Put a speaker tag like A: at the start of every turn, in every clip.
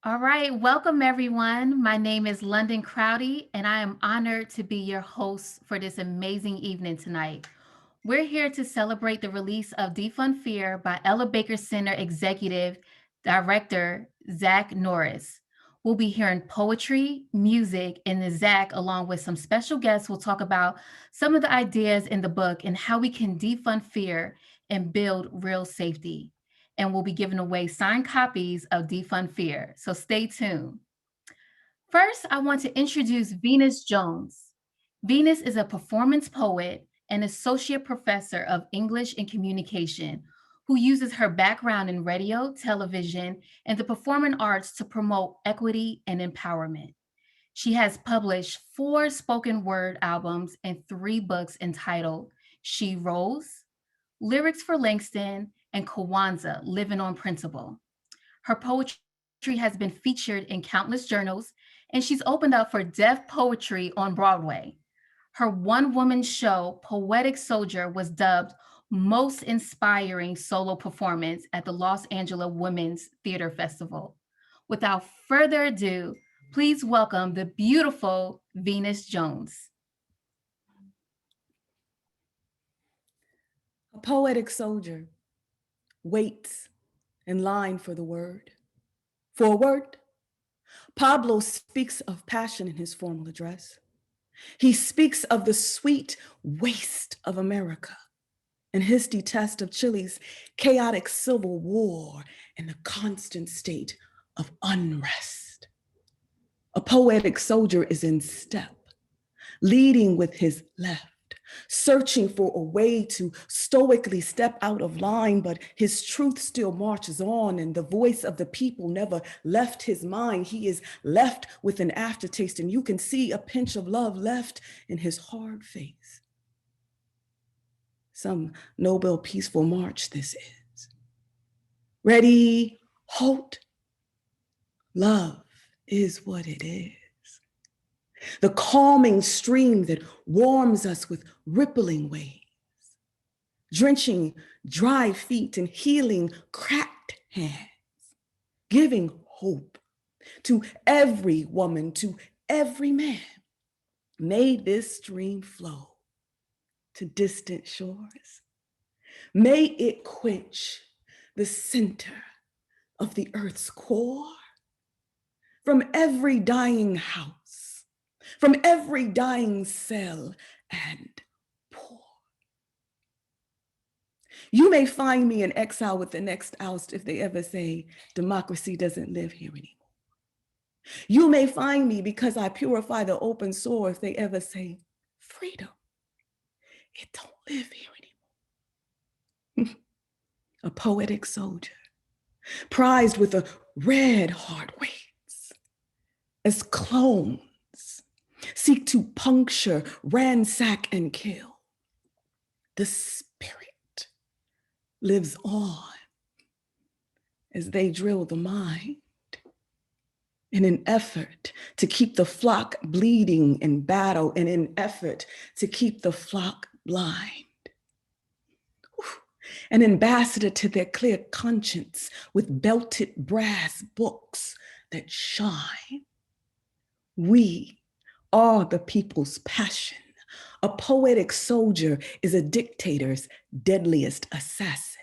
A: All right, welcome everyone. My name is London Crowdy, and I am honored to be your host for this amazing evening tonight. We're here to celebrate the release of Defund Fear by Ella Baker Center Executive Director Zach Norris. We'll be hearing poetry, music, and the Zach, along with some special guests, will talk about some of the ideas in the book and how we can defund fear and build real safety. And we'll be giving away signed copies of Defund Fear. So stay tuned. First, I want to introduce Venus Jones. Venus is a performance poet and associate professor of English and communication who uses her background in radio, television, and the performing arts to promote equity and empowerment. She has published 4 spoken word albums and 3 books entitled She Rose, Lyrics for Langston, and Kwanzaa, Living on Principle. Her poetry has been featured in countless journals, and she's opened up for deaf poetry on Broadway. Her one woman show, Poetic Soldier, was dubbed Most Inspiring Solo Performance at the Los Angeles Women's Theater Festival. Without further ado, please welcome the beautiful Venus Jones.
B: A poetic soldier waits in line for the word. For a word, Pablo speaks of passion in his formal address. He speaks of the sweet waste of America and his detest of Chile's chaotic civil war and the constant state of unrest. A poetic soldier is in step, leading with his left, searching for a way to stoically step out of line, but his truth still marches on, and the voice of the people never left his mind. He is left with an aftertaste, and you can see a pinch of love left in his hard face. Some noble, peaceful march this is. Ready, halt. Love is what it is. The calming stream that warms us with rippling waves, drenching dry feet and healing cracked hands, giving hope to every woman, to every man. May this stream flow to distant shores. May it quench the center of the earth's core. From every dying house, from every dying cell and pore. You may find me in exile with the next oust if they ever say democracy doesn't live here anymore. You may find me because I purify the open sore if they ever say freedom, it don't live here anymore. A poetic soldier, prized with a red heart waits as clones seek to puncture, ransack, and kill. The spirit lives on as they drill the mind in an effort to keep the flock bleeding in battle, in an effort to keep the flock blind. An ambassador to their clear conscience with belted brass books that shine. We are the people's passion. A poetic soldier is a dictator's deadliest assassin.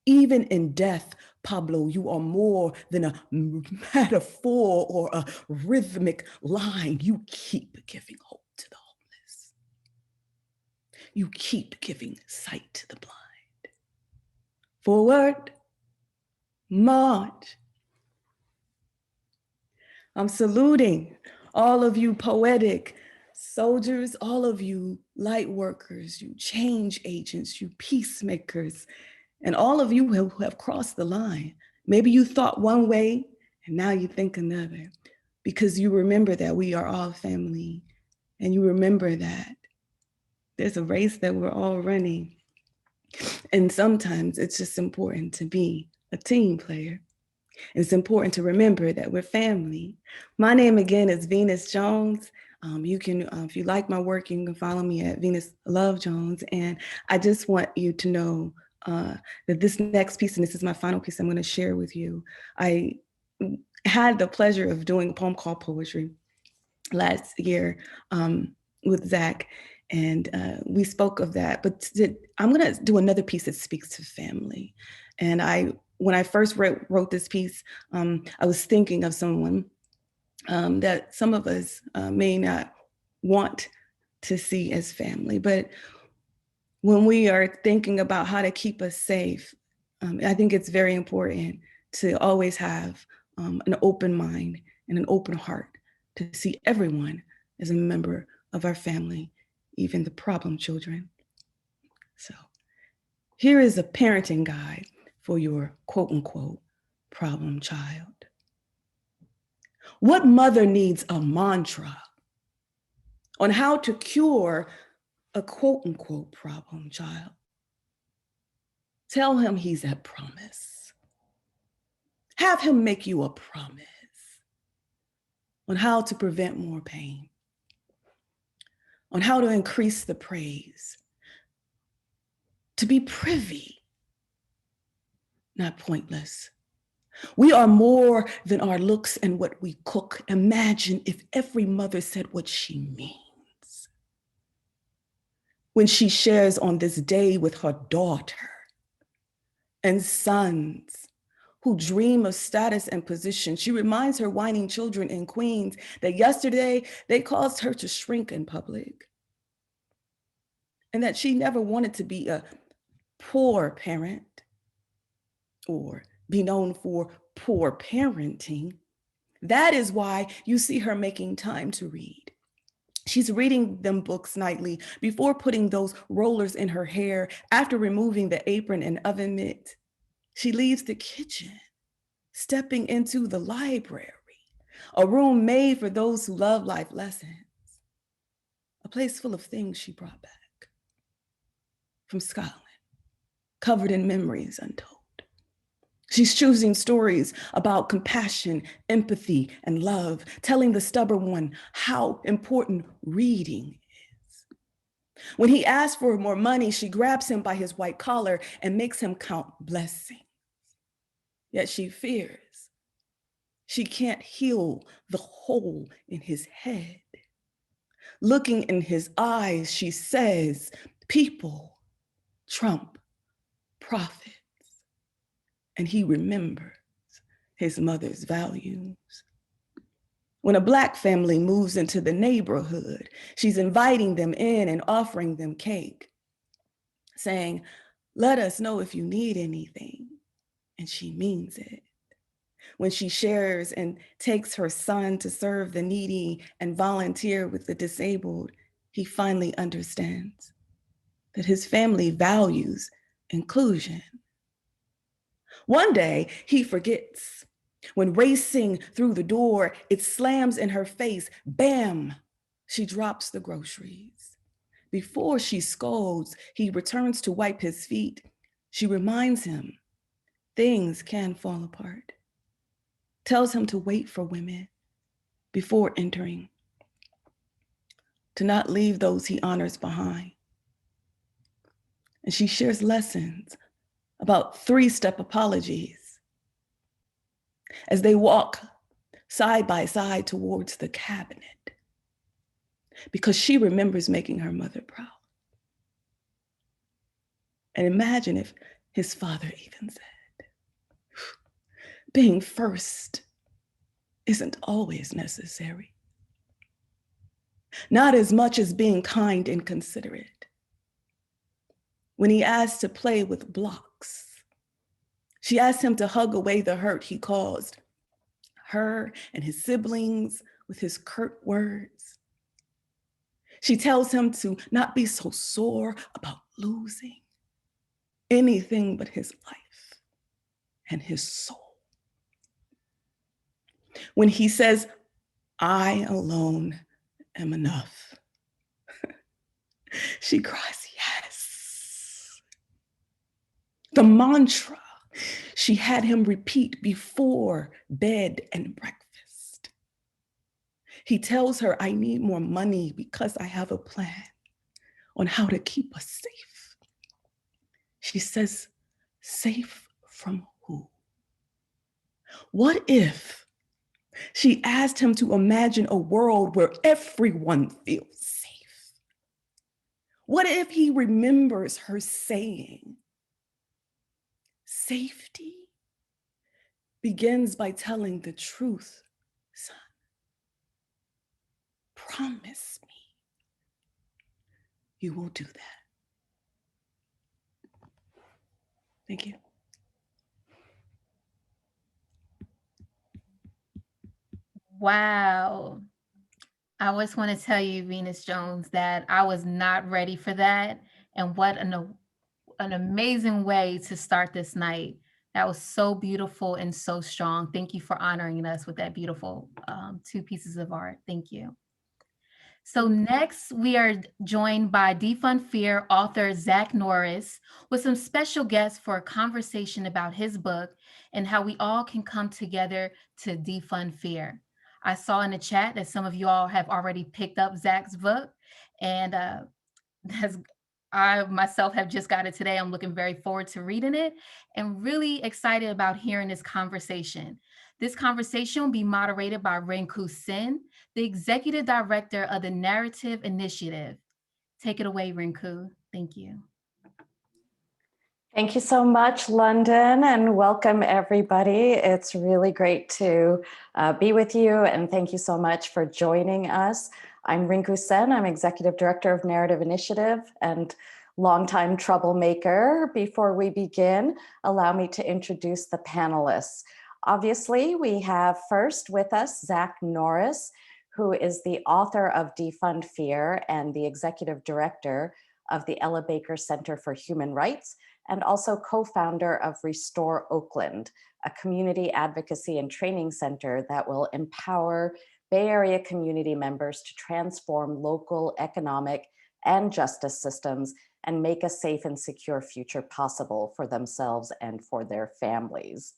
B: Even in death, Pablo, you are more than a metaphor or a rhythmic line. You keep giving hope to the hopeless. You keep giving sight to the blind. Forward, march. I'm saluting all of you poetic soldiers, all of you light workers, you change agents, you peacemakers, and all of you who have crossed the line. Maybe you thought one way and now you think another, because you remember that we are all family, and you remember that there's a race that we're all running. And sometimes it's just important to be a team player. It's important to remember that we're family. My name again is Venus Jones. You can, if you like my work, you can follow me at Venus Love Jones. And I just want you to know that this next piece, and this is my final piece I'm going to share with you, I had the pleasure of doing a poem called Poetry last year with Zach, and we spoke of that. But I'm going to do another piece that speaks to family. And when I first wrote this piece, I was thinking of someone that some of us may not want to see as family. But when we are thinking about how to keep us safe, I think it's very important to always have an open mind and an open heart to see everyone as a member of our family, even the problem children. So here is a parenting guide for your quote unquote problem child. What mother needs a mantra on how to cure a quote unquote problem child? Tell him he's at promise. Have him make you a promise on how to prevent more pain, on how to increase the praise, to be privy, not pointless. We are more than our looks and what we cook. Imagine if every mother said what she means when she shares on this day with her daughter and sons who dream of status and position. She reminds her whining children in Queens that yesterday they caused her to shrink in public, and that she never wanted to be a poor parent or be known for poor parenting. That is why you see her making time to read. She's reading them books nightly before putting those rollers in her hair, after removing the apron and oven mitt. She leaves the kitchen, stepping into the library, a room made for those who love life lessons, a place full of things she brought back from Scotland, covered in memories untold. She's choosing stories about compassion, empathy, and love, telling the stubborn one how important reading is. When he asks for more money, she grabs him by his white collar and makes him count blessings. Yet she fears she can't heal the hole in his head. Looking in his eyes, she says, people trump profits. And he remembers his mother's values. When a Black family moves into the neighborhood, she's inviting them in and offering them cake, saying, let us know if you need anything. And she means it. When she shares and takes her son to serve the needy and volunteer with the disabled, he finally understands that his family values inclusion. One day, he forgets. When racing through the door, it slams in her face. Bam! She drops the groceries. Before she scolds, he returns to wipe his feet. She reminds him things can fall apart. Tells him to wait for women before entering, to not leave those he honors behind. And she shares lessons about 3-step apologies as they walk side by side towards the cabinet, because she remembers making her mother proud. And imagine if his father even said, being first isn't always necessary. Not as much as being kind and considerate. When he asked to play with blocks, she asked him to hug away the hurt he caused her and his siblings with his curt words. She tells him to not be so sore about losing anything but his life and his soul. When he says, I alone am enough, she cries, yes. The mantra she had him repeat before bed and breakfast. He tells her, I need more money because I have a plan on how to keep us safe. She says, safe from who? What if she asked him to imagine a world where everyone feels safe? What if he remembers her saying, safety begins by telling the truth, son. Promise me you will do that. Thank you.
A: Wow. I always want to tell you, Venus Jones, that I was not ready for that. And what an amazing way to start this night. That was so beautiful and so strong. Thank you for honoring us with that beautiful two pieces of art. Thank you. So next, we are joined by Defund Fear author Zach Norris with some special guests for a conversation about his book and how we all can come together to defund fear. I saw in the chat that some of you all have already picked up Zach's book, and has I myself have just got it today. I'm looking very forward to reading it and really excited about hearing this conversation. This conversation will be moderated by Renku Sin, the executive director of the Narrative Initiative. Take it away, Renku. Thank you.
C: Thank you so much, London, and welcome everybody. It's really great to be with you, and thank you so much for joining us. I'm Renku Sen. I'm Executive Director of Narrative Initiative and longtime troublemaker. Before we begin, allow me to introduce the panelists. Obviously, we have first with us Zach Norris, who is the author of Defund Fear and the Executive Director of the Ella Baker Center for Human Rights, and also co-founder of Restore Oakland, a community advocacy and training center that will empower Bay Area community members to transform local economic and justice systems and make a safe and secure future possible for themselves and for their families.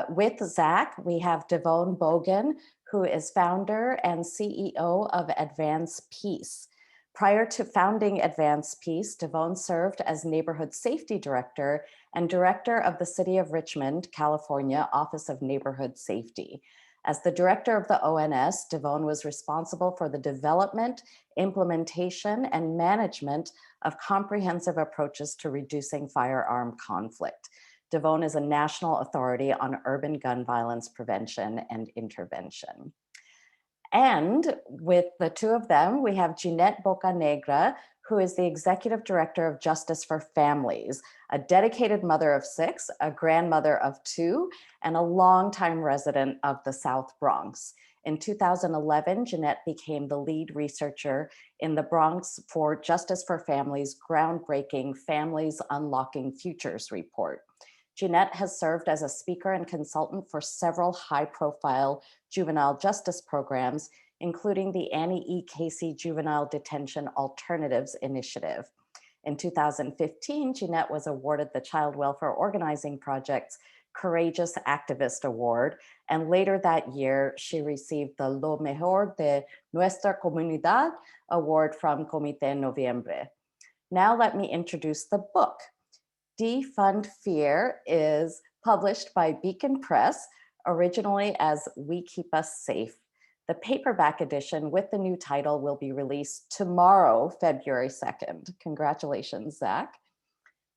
C: With Zach, we have Devon Bogan, who is founder and CEO of Advance Peace. Prior to founding Advance Peace, Devon served as Neighborhood Safety Director and Director of the City of Richmond, California, Office of Neighborhood Safety. As the Director of the ONS, Devon was responsible for the development, implementation, and management of comprehensive approaches to reducing firearm conflict. Devon is a national authority on urban gun violence prevention and intervention. And with the two of them, we have Jeannette Bocanegra, who is the Executive Director of Justice for Families, a dedicated mother of 6, a grandmother of 2, and a longtime resident of the South Bronx. In 2011, Jeannette became the lead researcher in the Bronx for Justice for Families' groundbreaking Families Unlocking Futures report. Jeannette has served as a speaker and consultant for several high-profile juvenile justice programs, including the Annie E. Casey Juvenile Detention Alternatives Initiative. In 2015, Jeannette was awarded the Child Welfare Organizing Project's Courageous Activist Award, and later that year, she received the Lo Mejor de Nuestra Comunidad Award from Comité Noviembre. Now let me introduce the book. Defund Fear is published by Beacon Press, originally as We Keep Us Safe. The paperback edition with the new title will be released tomorrow, February 2nd. Congratulations, Zach.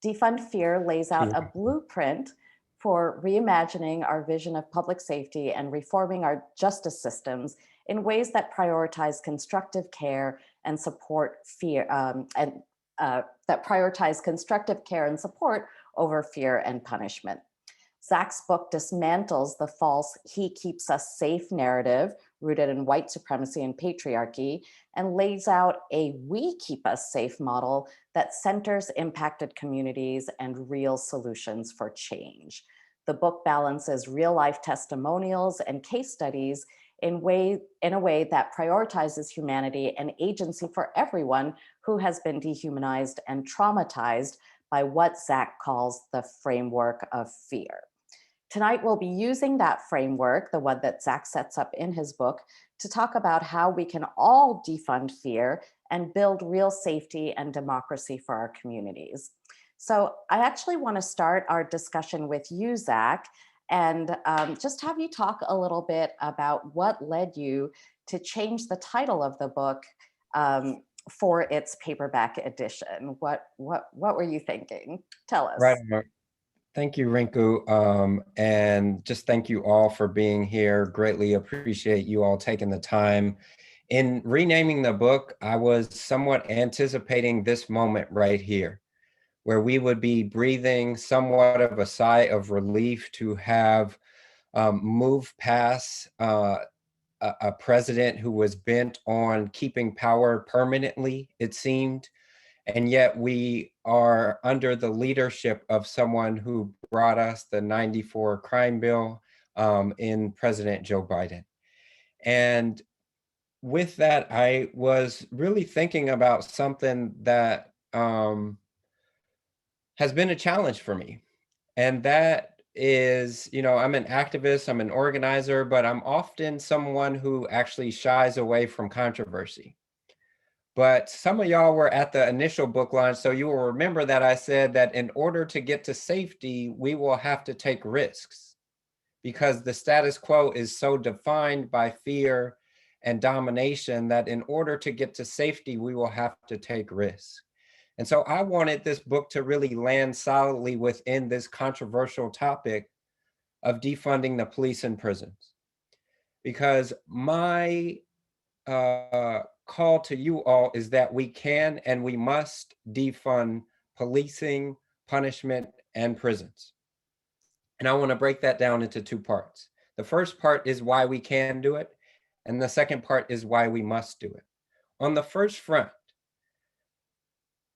C: Defund Fear lays out a blueprint for reimagining our vision of public safety and reforming our justice systems in ways that prioritize constructive care and support over fear and punishment. Zach's book dismantles the false "he keeps us safe" narrative rooted in white supremacy and patriarchy, and lays out a "we keep us safe" model that centers impacted communities and real solutions for change. The book balances real-life testimonials and case studies in a way that prioritizes humanity and agency for everyone who has been dehumanized and traumatized by what Zach calls the framework of fear. Tonight, we'll be using that framework, the one that Zach sets up in his book, to talk about how we can all defund fear and build real safety and democracy for our communities. So I actually want to start our discussion with you, Zach, and just have you talk a little bit about what led you to change the title of the book for its paperback edition. What were you thinking? Tell
D: Right.
C: us.
D: Thank you, Renku. And just thank you all for being here. Greatly appreciate you all taking the time. In renaming the book, I was somewhat anticipating this moment right here, where we would be breathing somewhat of a sigh of relief to have moved past a president who was bent on keeping power permanently, it seemed. And yet we are under the leadership of someone who brought us the 94 crime bill in President Joe Biden. And with that, I was really thinking about something that has been a challenge for me. And that is, I'm an activist, I'm an organizer, but I'm often someone who actually shies away from controversy. But some of y'all were at the initial book launch, so you will remember that I said that in order to get to safety, we will have to take risks because the status quo is so defined by fear and domination that in order to get to safety, we will have to take risks. And so I wanted this book to really land solidly within this controversial topic of defunding the police and prisons. Because my call to you all is that we can and we must defund policing, punishment, and prisons. And I want to break that down into two parts. The first part is why we can do it, and the second part is why we must do it. On the first front,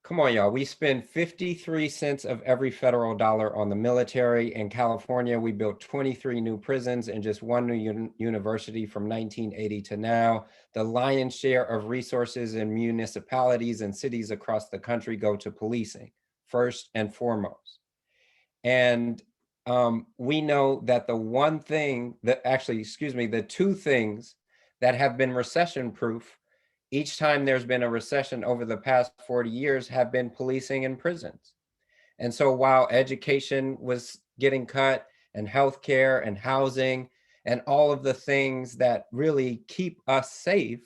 D: come on, y'all. We spend 53 cents of every federal dollar on the military. In California, we built 23 new prisons and just one new university from 1980 to now. The lion's share of resources in municipalities and cities across the country go to policing, first and foremost. And we know that the two things that have been recession-proof each time there's been a recession over the past 40 years have been policing and prisons. And so while education was getting cut and healthcare and housing and all of the things that really keep us safe,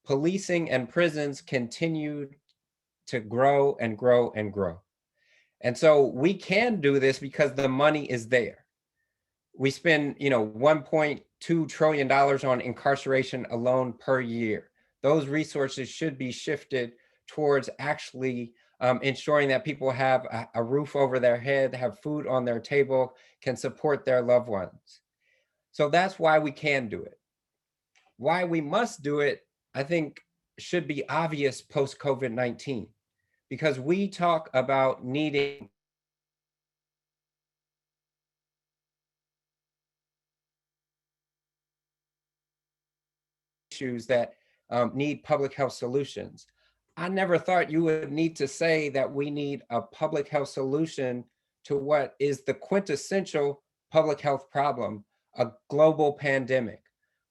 D: policing and prisons continued to grow and grow and grow. And so we can do this because the money is there. We spend, $1.2 trillion on incarceration alone per year. Those resources should be shifted towards actually ensuring that people have a roof over their head, have food on their table, can support their loved ones. So that's why we can do it. Why we must do it, I think, should be obvious post-COVID-19, because we talk about needing issues that need public health solutions. I never thought you would need to say that we need a public health solution to what is the quintessential public health problem, a global pandemic.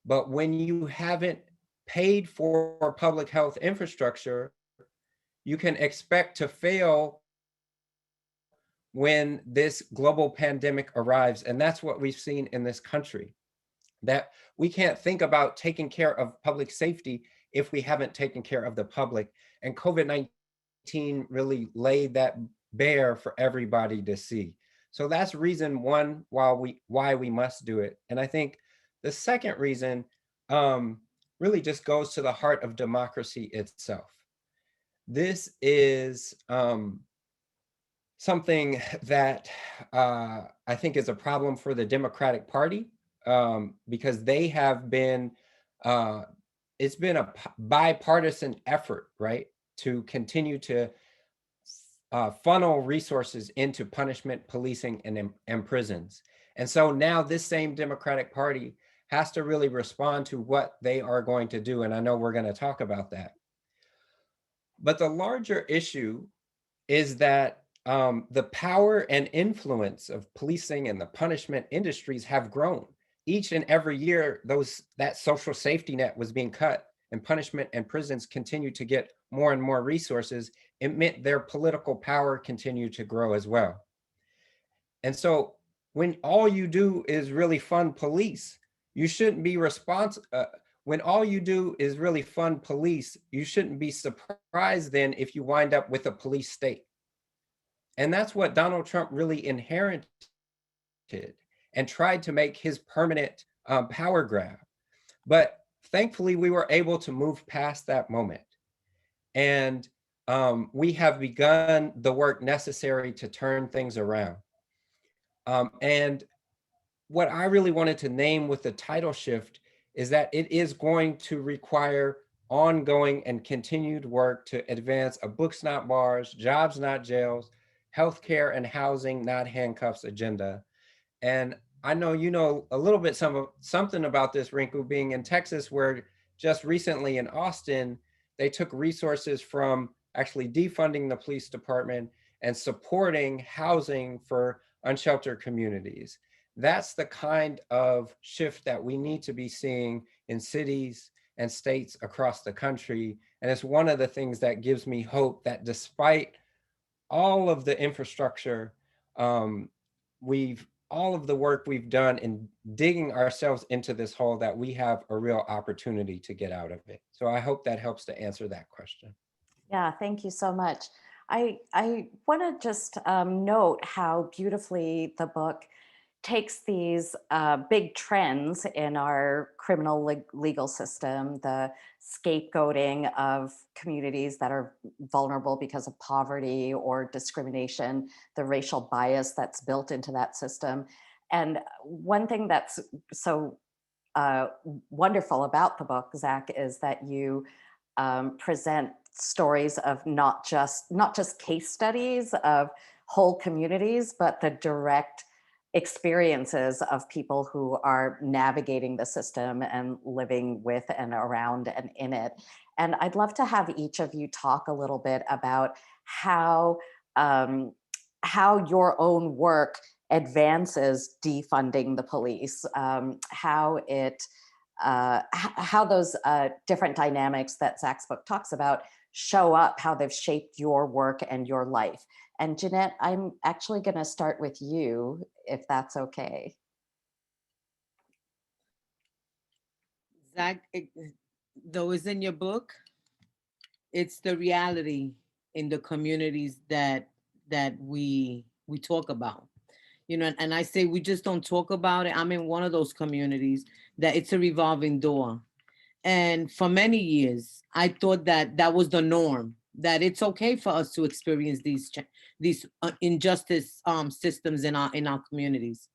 D: But when you haven't paid for public health infrastructure, you can expect to fail when this global pandemic arrives. And that's what we've seen in this country, that we can't think about taking care of public safety if we haven't taken care of the public. And COVID-19 really laid that bare for everybody to see. So that's reason one why we must do it. And I think the second reason really just goes to the heart of democracy itself. This is something that I think is a problem for the Democratic Party because they have been, it's been a bipartisan effort, right, to continue to funnel resources into punishment, policing, and prisons. And so now this same Democratic Party has to really respond to what they are going to do. And I know we're going to talk about that. But the larger issue is that the power and influence of policing and the punishment industries have grown. Each and every year, that social safety net was being cut, and punishment and prisons continue to get more and more resources. It meant their political power continued to grow as well. And so when all you do is really fund police, you shouldn't be when all you do is really fund police, you shouldn't be surprised then if you wind up with a police state. And that's what Donald Trump really inherited and tried to make his permanent power grab. But thankfully, we were able to move past that moment. And we have begun the work necessary to turn things around. And what I really wanted to name with the title shift is that it is going to require ongoing and continued work to advance a books not bars, jobs not jails, healthcare and housing not handcuffs agenda. And I know you know a little bit something about this, Renku, being in Texas, where just recently in Austin, they took resources from actually defunding the police department and supporting housing for unsheltered communities. That's the kind of shift that we need to be seeing in cities and states across the country. And it's one of the things that gives me hope that despite all of the infrastructure, all of the work we've done in digging ourselves into this hole, that we have a real opportunity to get out of it. So I hope that helps to answer that question.
C: Yeah, thank you so much. I want to just note how beautifully the book takes these big trends in our criminal legal system, the scapegoating of communities that are vulnerable because of poverty or discrimination, the racial bias that's built into that system. And one thing that's so wonderful about the book, Zach, is that you present stories of not just case studies of whole communities, but the direct experiences of people who are navigating the system and living with and around and in it. And I'd love to have each of you talk a little bit about how your own work advances defunding the police, how those different dynamics that Zach's book talks about show up, how they've shaped your work and your life. And Jeannette, I'm actually going to start with you, if that's okay.
E: Zach, though it's in your book, it's the reality in the communities that we talk about. You know, and I say we just don't talk about it. I'm in one of those communities that it's a revolving door. And for many years, I thought that was the norm, that it's okay for us to experience these injustice systems in our communities.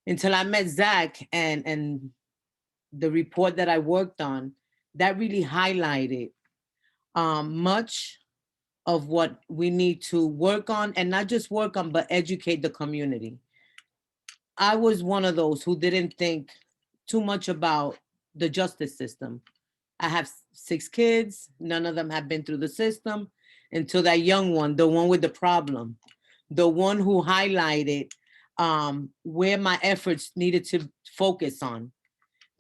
E: Until I met Zach and the report that I worked on, that really highlighted much of what we need to work on, and not just work on, but educate the community. I was one of those who didn't think too much about the justice system. I have 6 kids. None of them have been through the system until that young one, the one with the problem, the one who highlighted where my efforts needed to focus on.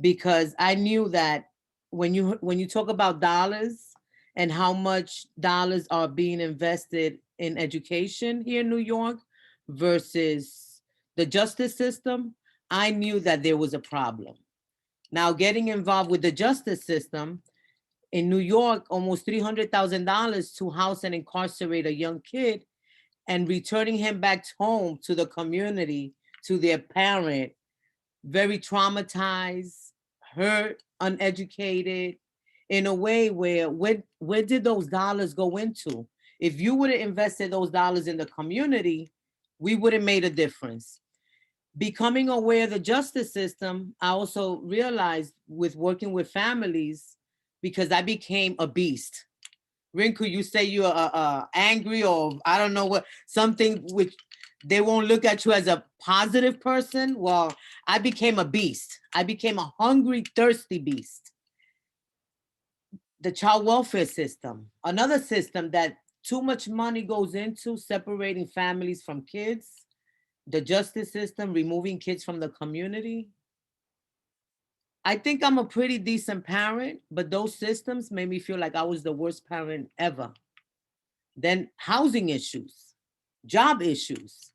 E: Because I knew that when you talk about dollars and how much dollars are being invested in education here in New York versus the justice system, I knew that there was a problem. Now, getting involved with the justice system in New York, almost $300,000 to house and incarcerate a young kid and returning him back home to the community, to their parent, very traumatized, hurt, uneducated, in a way where did those dollars go into? If you would have invested those dollars in the community, we would have made a difference. Becoming aware of the justice system, I also realized with working with families, because I became a beast. Renku, you say you're angry or I don't know what, something which they won't look at you as a positive person. Well, I became a beast. I became a hungry, thirsty beast. The child welfare system, another system that too much money goes into separating families from kids. The justice system, removing kids from the community. I think I'm a pretty decent parent, but those systems made me feel like I was the worst parent ever. Then housing issues, job issues,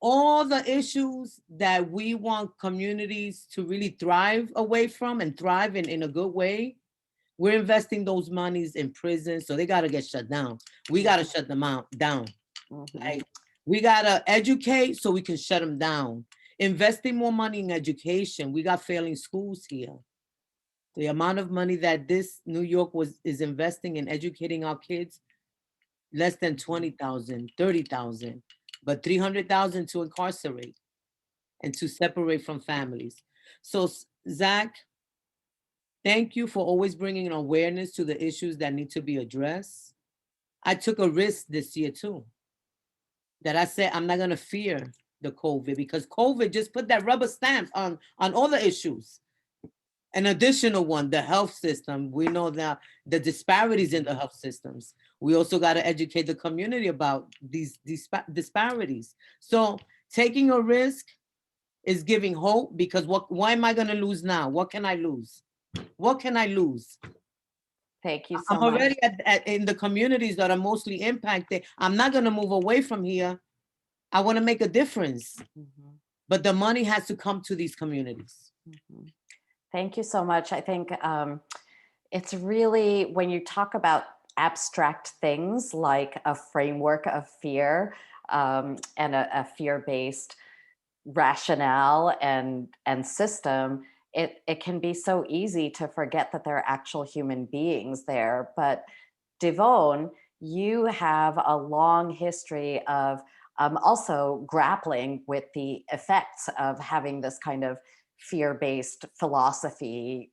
E: all the issues that we want communities to really thrive away from and thrive in a good way, we're investing those monies in prisons, so they got to get shut down. We got to shut them down. Like, we got to educate so we can shut them down. Investing more money in education. We got failing schools here. The amount of money that this New York is investing in educating our kids, less than 20,000, 30,000, but 300,000 to incarcerate and to separate from families. So Zach, thank you for always bringing awareness to the issues that need to be addressed. I took a risk this year too, that I said, I'm not gonna fear the COVID, because COVID just put that rubber stamp on all the issues. An additional one, the health system. We know that the disparities in the health systems. We also got to educate the community about these disparities. So taking a risk is giving hope, because why am I going to lose now? What can I lose? What can I lose?
C: Thank you so
E: I'm
C: much.
E: already in the communities that are mostly impacted. I'm not going to move away from here. I want to make a difference. But the money has to come to these communities.
C: Thank you so much. I think it's really, when you talk about abstract things like a framework of fear and a fear-based rationale and system, it can be so easy to forget that there are actual human beings there. But Devon, you have a long history of also grappling with the effects of having this kind of fear-based philosophy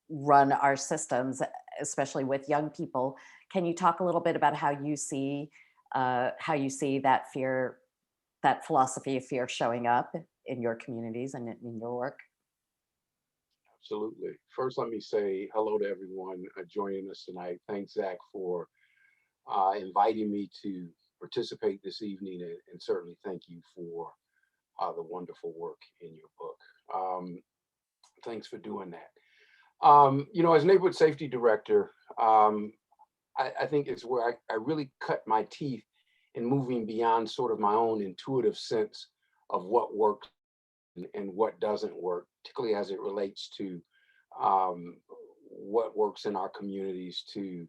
C: run our systems, especially with young people. Can you talk a little bit about how you see that fear, that philosophy of fear showing up in your communities and in your work?
F: Absolutely. First, let me say hello to everyone joining us tonight. Thanks, Zach, for inviting me to participate this evening, and certainly thank you for the wonderful work in your book. Thanks for doing that. As neighborhood safety director, I think it's where I really cut my teeth in moving beyond sort of my own intuitive sense of what works and what doesn't work, particularly as it relates to what works in our communities to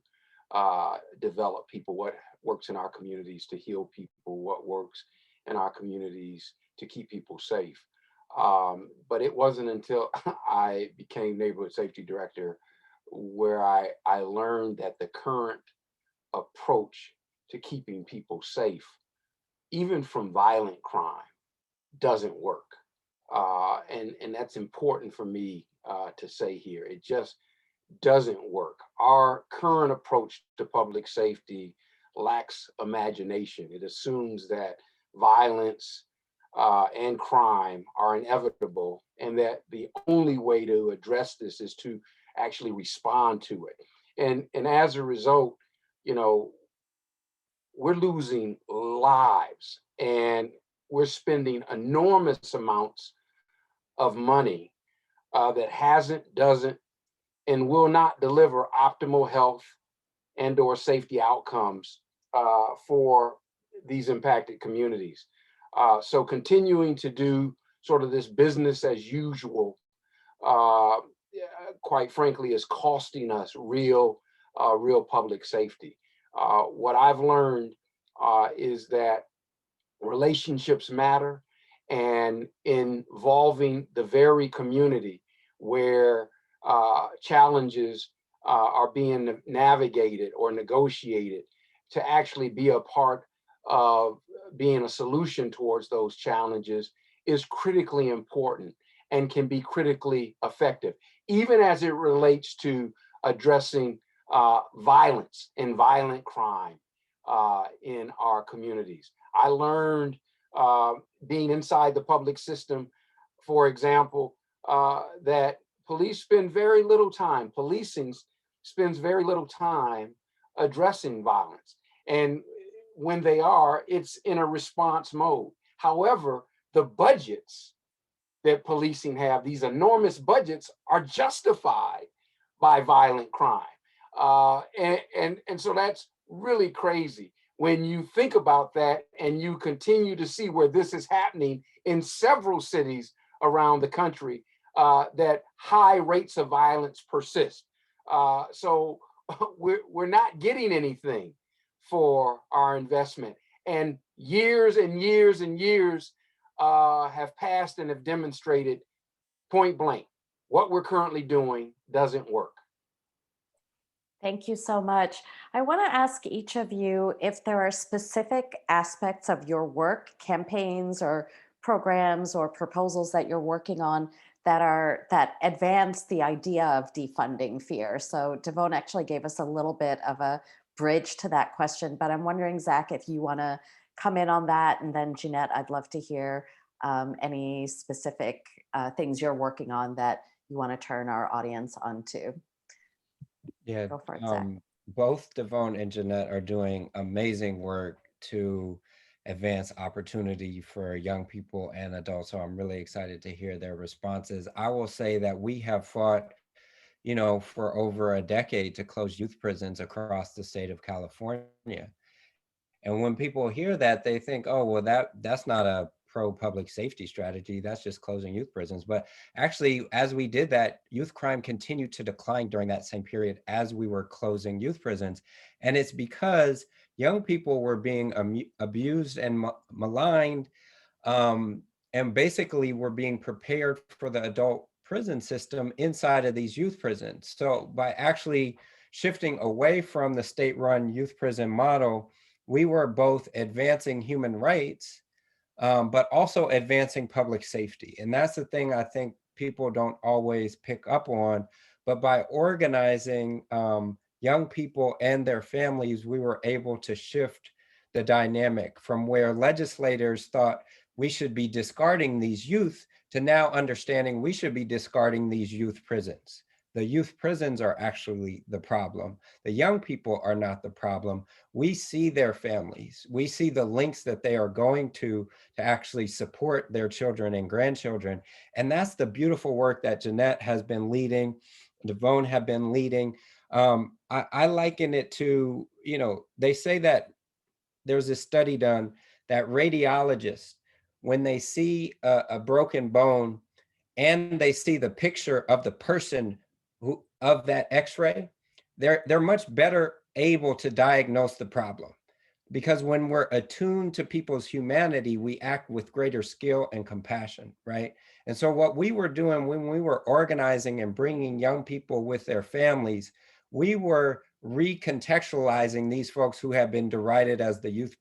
F: develop people, what works in our communities to heal people, what works in our communities to keep people safe. But it wasn't until I became neighborhood safety director where I learned that the current approach to keeping people safe, even from violent crime, doesn't work. And that's important for me to say here. It just doesn't work. Our current approach to public safety lacks imagination. It assumes that violence and crime are inevitable, and that the only way to address this is to actually respond to it. And as a result, we're losing lives, and we're spending enormous amounts of money that doesn't, and will not deliver optimal health and or safety outcomes for these impacted communities. So continuing to do sort of this business as usual, quite frankly, is costing us real public safety. What I've learned is that relationships matter, and involving the very community where challenges are being navigated or negotiated to actually be a part of being a solution towards those challenges is critically important and can be critically effective, even as it relates to addressing violence and violent crime in our communities. I learned being inside the public system, for example, that policing spends very little time addressing violence. And when they are, it's in a response mode. However, the budgets that policing have, these enormous budgets, are justified by violent crime. And so that's really crazy. when you think about that and you continue to see where this is happening in several cities around the country, that high rates of violence persist. So we're not getting anything for our investment. And years and years and years have passed and have demonstrated point blank, what we're currently doing doesn't work.
C: Thank you so much. I want to ask each of you if there are specific aspects of your work, campaigns or programs or proposals that you're working on that advance the idea of defunding fear. So Devon actually gave us a little bit of a bridge to that question, but I'm wondering, Zach, if you want to come in on that, and then Jeannette, I'd love to hear any specific things you're working on that you want to turn our audience onto.
D: Yeah,
C: Go for it, Zach.
D: both Devon and Jeannette are doing amazing work to advance opportunity for young people and adults. So I'm really excited to hear their responses. I will say that we have fought, for over a decade to close youth prisons across the state of California. And when people hear that, they think, oh, well, that's not a pro public safety strategy. That's just closing youth prisons. But actually, as we did that, youth crime continued to decline during that same period as we were closing youth prisons. And it's because young people were being abused and maligned, and basically were being prepared for the adult prison system inside of these youth prisons. So by actually shifting away from the state-run youth prison model, we were both advancing human rights, but also advancing public safety. And that's the thing I think people don't always pick up on. But by organizing young people and their families, we were able to shift the dynamic from where legislators thought we should be discarding these youth to now understanding we should be discarding these youth prisons. The youth prisons are actually the problem. The young people are not the problem. We see their families. We see the links that they are going to actually support their children and grandchildren. And that's the beautiful work that Jeannette has been leading, Devon have been leading. I liken it to, they say that there's a study done that radiologists, when they see a broken bone and they see the picture of the person of that x-ray, they're much better able to diagnose the problem, because when we're attuned to people's humanity, we act with greater skill and compassion, right? And so what we were doing when we were organizing and bringing young people with their families, we were recontextualizing these folks who have been derided as the youth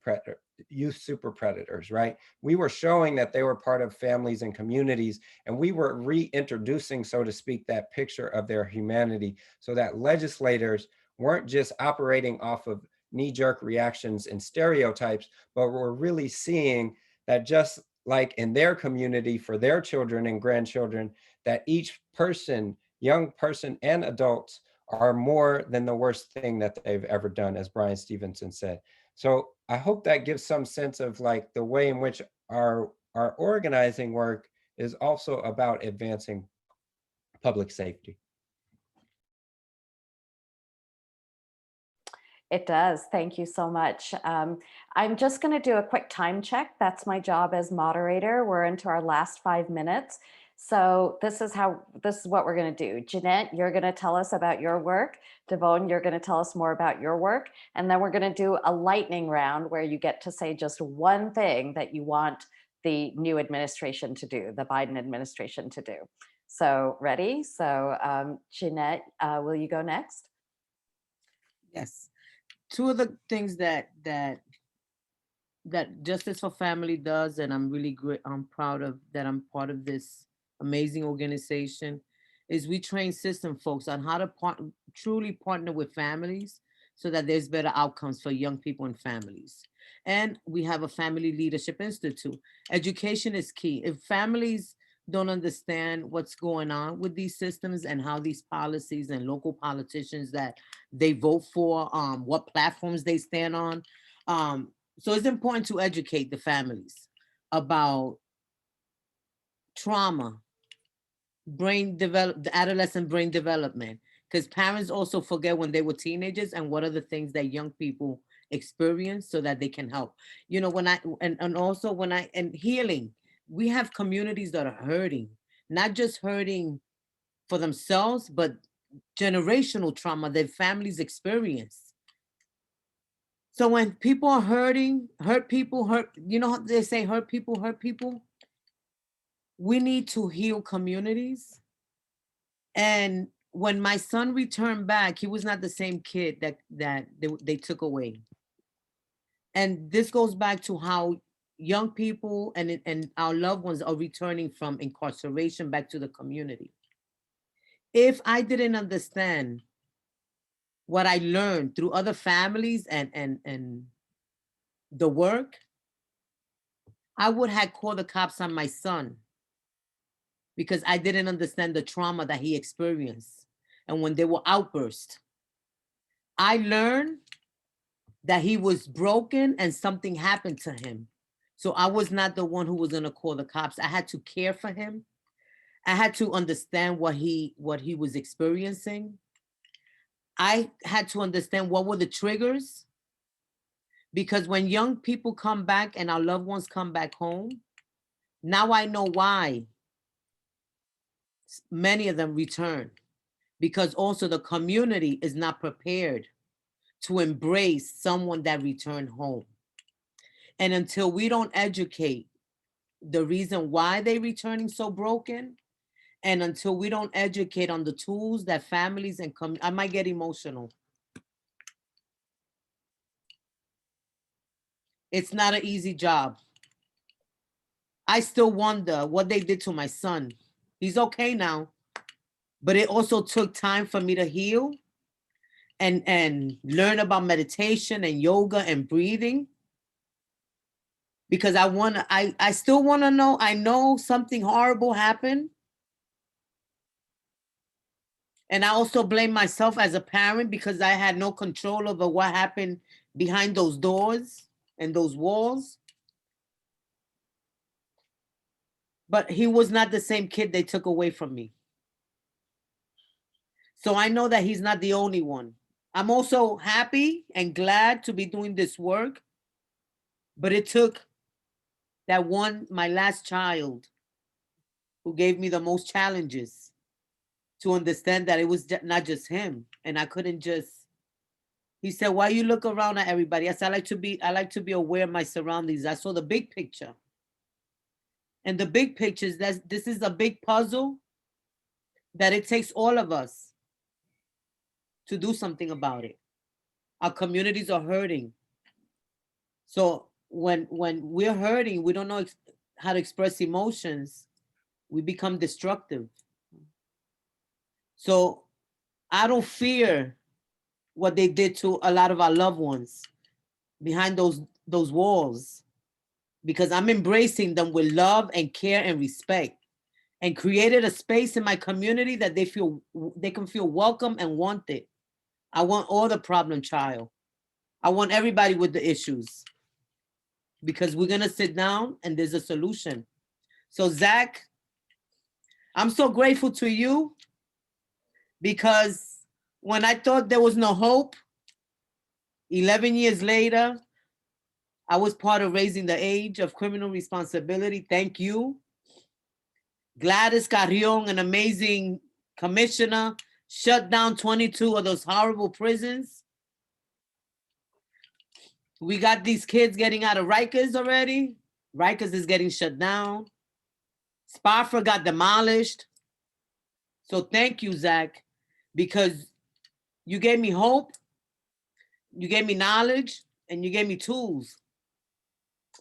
D: super predators, right? We were showing that they were part of families and communities, and we were reintroducing, so to speak, that picture of their humanity, so that legislators weren't just operating off of knee-jerk reactions and stereotypes, but were really seeing that just like in their community for their children and grandchildren, that each person, young person and adults, are more than the worst thing that they've ever done, as Brian Stevenson said. So I hope that gives some sense of like the way in which our organizing work is also about advancing public safety.
C: It does. Thank you so much. I'm just going to do a quick time check. That's my job as moderator. We're into our last 5 minutes. So this is what we're going to do. Jeannette, you're going to tell us about your work. Devon, you're going to tell us more about your work. And then we're going to do a lightning round where you get to say just one thing that you want the new administration to do, the Biden administration to do. So ready? So Jeannette, will you go next?
E: Yes. Two of the things that Justice for Family does, and I'm proud of that I'm part of this amazing organization, is we train system folks on how to truly partner with families so that there's better outcomes for young people and families. And we have a Family Leadership Institute. Education is key. If families don't understand what's going on with these systems and how these policies and local politicians that they vote for, what platforms they stand on. So it's important to educate the families about trauma, the adolescent brain development, because parents also forget when they were teenagers and what are the things that young people experience so that they can help. You know, when I, and also when I, and healing, we have communities that are hurting, not just hurting for themselves, but generational trauma that families experience. So when people are hurting, hurt people, hurt, you know, how they say hurt people, hurt people. We need to heal communities. And when my son returned back, he was not the same kid that they took away. And this goes back to how young people and our loved ones are returning from incarceration back to the community. If I didn't understand what I learned through other families and the work, I would have called the cops on my son because I didn't understand the trauma that he experienced. And when there were outbursts, I learned that he was broken and something happened to him. So I was not the one who was gonna call the cops. I had to care for him. I had to understand what he was experiencing. I had to understand what were the triggers, because when young people come back and our loved ones come back home, now I know why many of them return, because also the community is not prepared to embrace someone that returned home. And until we don't educate the reason why they returning so broken, and until we don't educate on the tools that families and I might get emotional. It's not an easy job. I still wonder what they did to my son. He's okay now, but it also took time for me to heal and learn about meditation and yoga and breathing, because I still want to know. I know something horrible happened, and I also blame myself as a parent because I had no control over what happened behind those doors and those walls. But he was not the same kid they took away from me. So I know that he's not the only one. I'm also happy and glad to be doing this work, but it took that one, my last child, who gave me the most challenges, to understand that it was not just him. And I couldn't just, he said, why you look around at everybody? I said, I like to be aware of my surroundings. I saw the big picture. And the big picture is that this is a big puzzle that it takes all of us to do something about it. Our communities are hurting. So when we're hurting, we don't know how to express emotions, we become destructive. So I don't fear what they did to a lot of our loved ones behind those walls, because I'm embracing them with love and care and respect, and created a space in my community that they can feel welcome and wanted. I want all the problem child. I want everybody with the issues, because we're gonna sit down and there's a solution. So Zach, I'm so grateful to you, because when I thought there was no hope, 11 years later, I was part of raising the age of criminal responsibility. Thank you. Gladys Carrion, an amazing commissioner, shut down 22 of those horrible prisons. We got these kids getting out of Rikers already. Rikers is getting shut down. Spofford got demolished. So thank you, Zach, because you gave me hope, you gave me knowledge, and you gave me tools.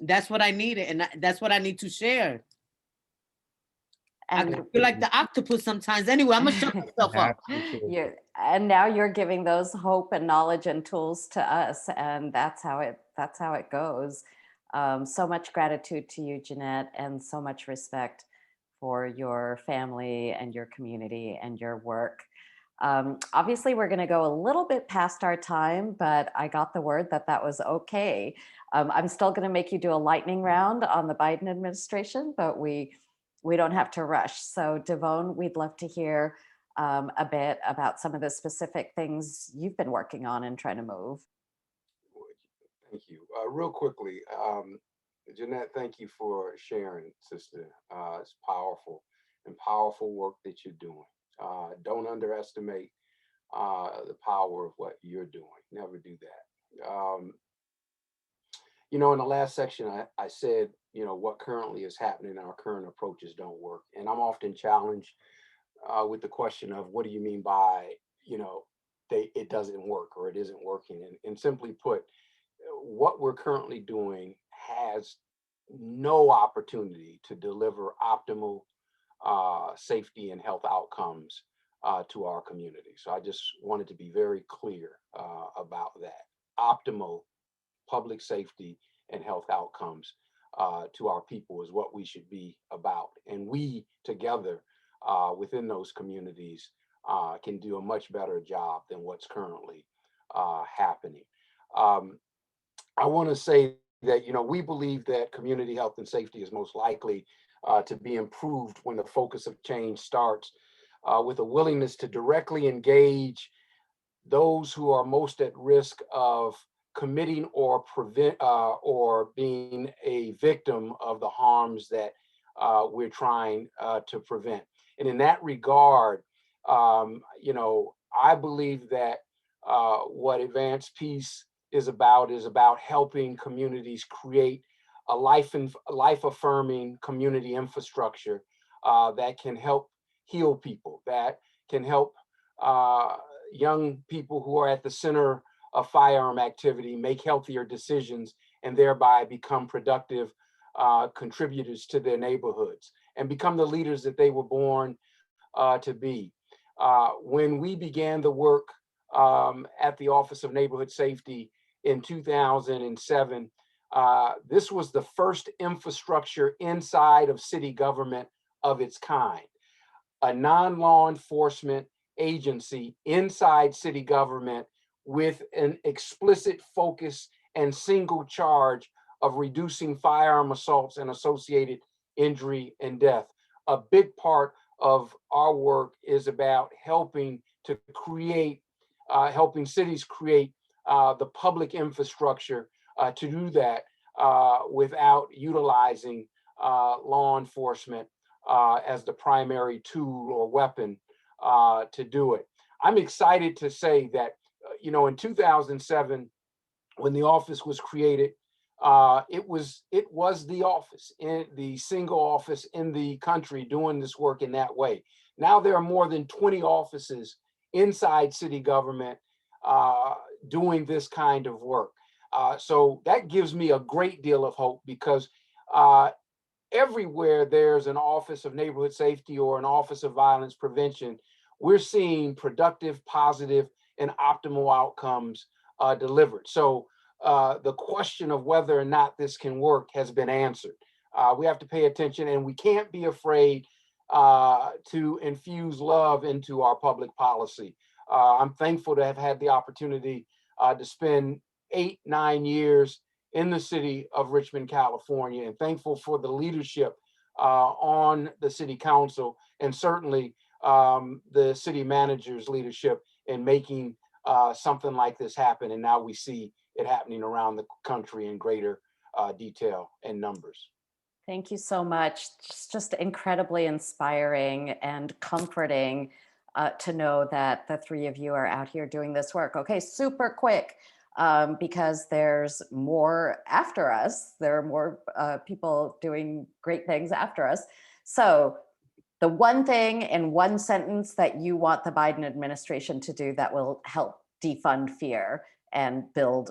E: That's what I needed, and that's what I need to share.
C: And
E: I feel like the octopus sometimes. Anyway, I'm gonna shut myself up.
C: and now you're giving those hope and knowledge and tools to us, and that's how it goes. So much gratitude to you, Jeannette, and so much respect for your family and your community and your work. Obviously, we're going to go a little bit past our time, but I got the word that was okay. I'm still going to make you do a lightning round on the Biden administration, but we don't have to rush. So Devon, we'd love to hear a bit about some of the specific things you've been working on and trying to move.
F: you. Real quickly, Jeannette, thank you for sharing, sister. It's powerful and powerful work that you're doing. Don't underestimate the power of what you're doing. Never do that. You know, in the last section, I said, you know, what currently is happening, our current approaches don't work. And I'm often challenged with the question of what do you mean by, you know, it doesn't work or it isn't working. And simply put, what we're currently doing has no opportunity to deliver optimal safety and health outcomes to our community. So I just wanted to be very clear about that. Optimal public safety and health outcomes to our people is what we should be about. And we together within those communities can do a much better job than what's currently happening. I want to say that, you know, we believe that community health and safety is most likely to be improved when the focus of change starts with a willingness to directly engage those who are most at risk of committing or being a victim of the harms that we're trying to prevent. And in that regard, you know, I believe that what Advanced Peace is about helping communities create a life-affirming community infrastructure that can help heal people, that can help young people who are at the center of firearm activity make healthier decisions and thereby become productive contributors to their neighborhoods and become the leaders that they were born to be. When we began the work at the Office of Neighborhood Safety in 2007, this was the first infrastructure inside of city government of its kind. A non-law enforcement agency inside city government with an explicit focus and single charge of reducing firearm assaults and associated injury and death. A big part of our work is about helping to create, helping cities create the public infrastructure to do that without utilizing law enforcement as the primary tool or weapon to do it. I'm excited to say that, you know, in 2007, when the office was created, it was the office, the single office in the country doing this work in that way. Now there are more than 20 offices inside city government doing this kind of work. So that gives me a great deal of hope because everywhere there's an Office of Neighborhood Safety or an Office of Violence Prevention, we're seeing productive, positive, and optimal outcomes delivered. So the question of whether or not this can work has been answered. We have to pay attention and we can't be afraid to infuse love into our public policy. I'm thankful to have had the opportunity to spend 8-9 years in the city of Richmond, California, and thankful for the leadership on the city council and certainly the city manager's leadership in making something like this happen. And now we see it happening around the country in greater detail and numbers.
C: Thank you so much. Just incredibly inspiring and comforting to know that the three of you are out here doing this work. Okay, super quick, because there's more after us. There are more people doing great things after us. So the one thing in one sentence that you want the Biden administration to do that will help defund fear and build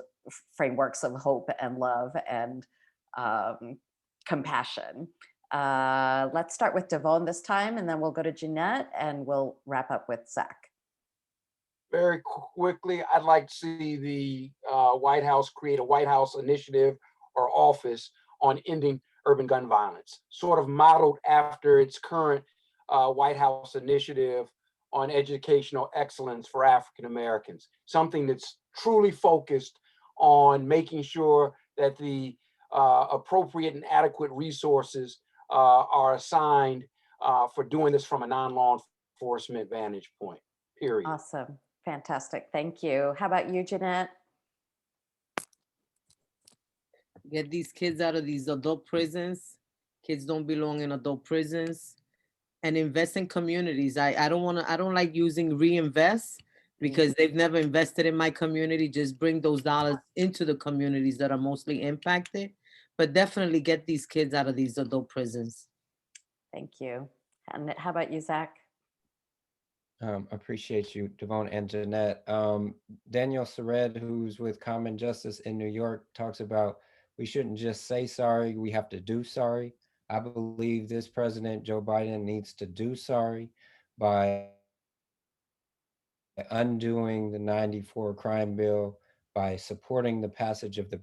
C: frameworks of hope and love and compassion. Let's start with Devon this time, and then we'll go to Jeannette, and we'll wrap up with Zach.
F: Very quickly, I'd like to see the White House create a White House initiative or office on ending urban gun violence, sort of modeled after its current White House initiative on educational excellence for African Americans, something that's truly focused on making sure that the appropriate and adequate resources are assigned for doing this from a non-law enforcement vantage point, period.
C: Awesome. Fantastic. Thank you. How about you, Jeannette?
E: Get these kids out of these adult prisons. Kids don't belong in adult prisons. And invest in communities. I don't like using reinvest because they've never invested in my community. Just bring those dollars into the communities that are mostly impacted. But definitely get these kids out of these adult prisons.
C: Thank you. And how about you, Zach?
D: Appreciate you, Devon and Jeannette. Daniel Sered, who's with Common Justice in New York, talks about we shouldn't just say sorry, we have to do sorry. I believe this president, Joe Biden, needs to do sorry by undoing the 94 crime bill, by supporting the passage of the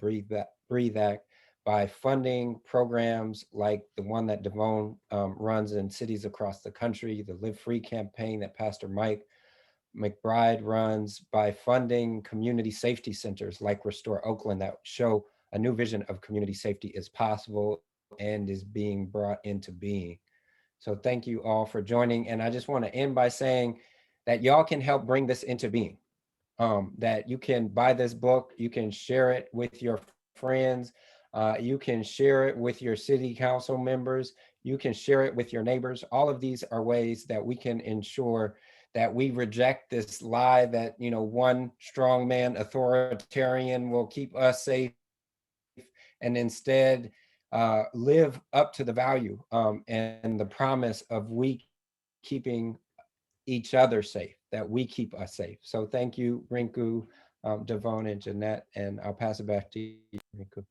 D: Breathe Act, by funding programs like the one that Devon runs in cities across the country, the Live Free campaign that Pastor Mike McBride runs, by funding community safety centers like Restore Oakland that show a new vision of community safety is possible and is being brought into being. So thank you all for joining. And I just want to end by saying that y'all can help bring this into being. That you can buy this book, you can share it with your friends, you can share it with your city council members, you can share it with your neighbors. All of these are ways that we can ensure that we reject this lie that, you know, one strongman authoritarian will keep us safe, and instead live up to the value and the promise of we keeping each other safe, that we keep us safe. So thank you, Renku, Devon, and Jeannette, and I'll pass it back to you, Renku.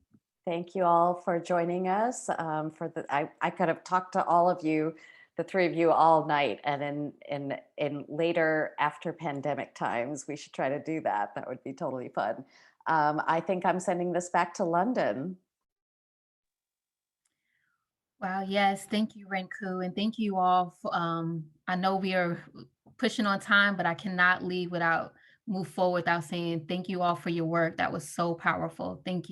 C: Thank you all for joining us. I could have talked to all of you, the three of you, all night, and in later after pandemic times, we should try to do that. That would be totally fun. I think I'm sending this back to London.
A: Wow, yes, thank you, Renku, and thank you all. I know we are pushing on time, but I cannot leave without move forward without saying thank you all for your work. That was so powerful. Thank you.